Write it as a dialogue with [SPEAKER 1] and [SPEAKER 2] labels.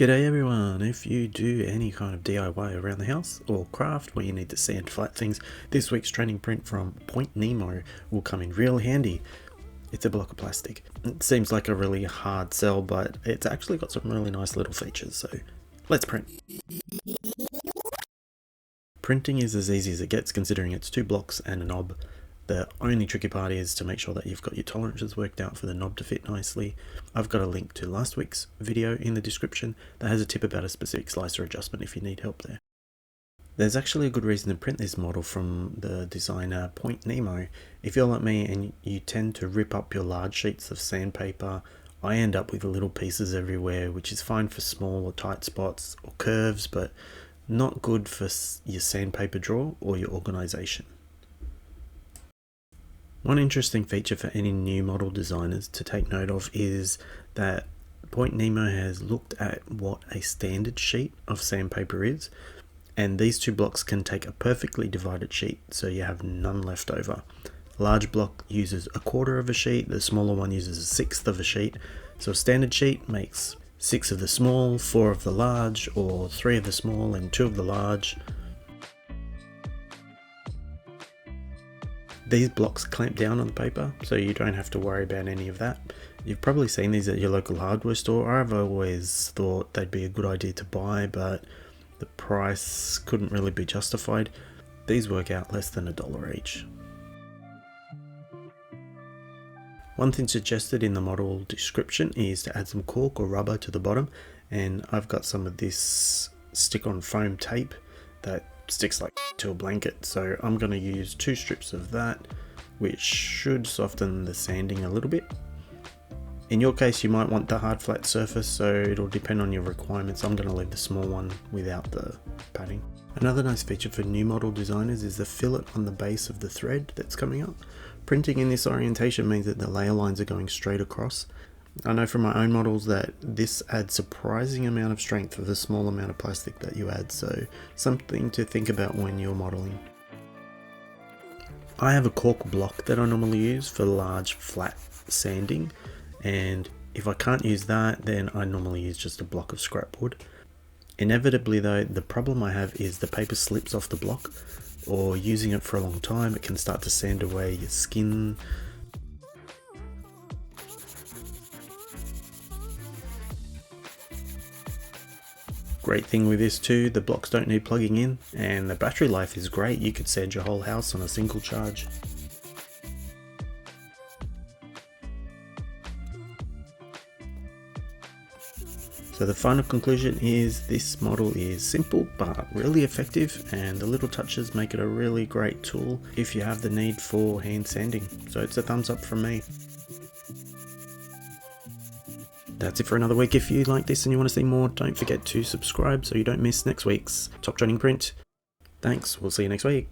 [SPEAKER 1] G'day everyone, if you do any kind of DIY around the house or craft where you need to sand flat things, this week's training print from Point Nemo will come in real handy. It's a block of plastic. It seems like a really hard sell, but it's actually got some really nice little features, so let's print. Printing is as easy as it gets considering it's 2 blocks and a knob. The only tricky part is to make sure that you've got your tolerances worked out for the knob to fit nicely. I've got a link to last week's video in the description that has a tip about a specific slicer adjustment if you need help there. There's actually a good reason to print this model from the designer Point Nemo. If you're like me and you tend to rip up your large sheets of sandpaper, I end up with little pieces everywhere, which is fine for small or tight spots or curves, but not good for your sandpaper drawer or your organization. One interesting feature for any new model designers to take note of is that Point Nemo has looked at what a standard sheet of sandpaper is, and these 2 blocks can take a perfectly divided sheet, so you have none left over. A large block uses 1/4 of a sheet, the smaller one uses 1/6 of a sheet, so a standard sheet makes 6 of the small, 4 of the large, or 3 of the small and 2 of the large. These blocks clamp down on the paper, so you don't have to worry about any of that. You've probably seen these at your local hardware store. I've always thought they'd be a good idea to buy, but the price couldn't really be justified. These work out less than $1 each. One thing suggested in the model description is to add some cork or rubber to the bottom, and I've got some of this stick-on foam tape that sticks like to a blanket, so I'm going to use 2 strips of that, which should soften the sanding a little bit. In your case you might want the hard flat surface, so it'll depend on your requirements. I'm going to leave the small one without the padding. Another nice feature for new model designers is the fillet on the base of the thread that's coming up. Printing in this orientation means that the layer lines are going straight across. I know from my own models that this adds surprising amount of strength for the small amount of plastic that you add, so something to think about when you're modeling. I have a cork block that I normally use for large flat sanding, and if I can't use that, then I normally use just a block of scrap wood. Inevitably though, the problem I have is the paper slips off the block, or using it for a long time it can start to sand away your skin. Great thing with this too, the blocks don't need plugging in, and the battery life is great. You could sand your whole house on a single charge. So the final conclusion is this model is simple but really effective, and the little touches make it a really great tool if you have the need for hand sanding. So it's a thumbs up from me. That's it for another week. If you like this and you want to see more, don't forget to subscribe so you don't miss next week's Top Training Print. Thanks, we'll see you next week.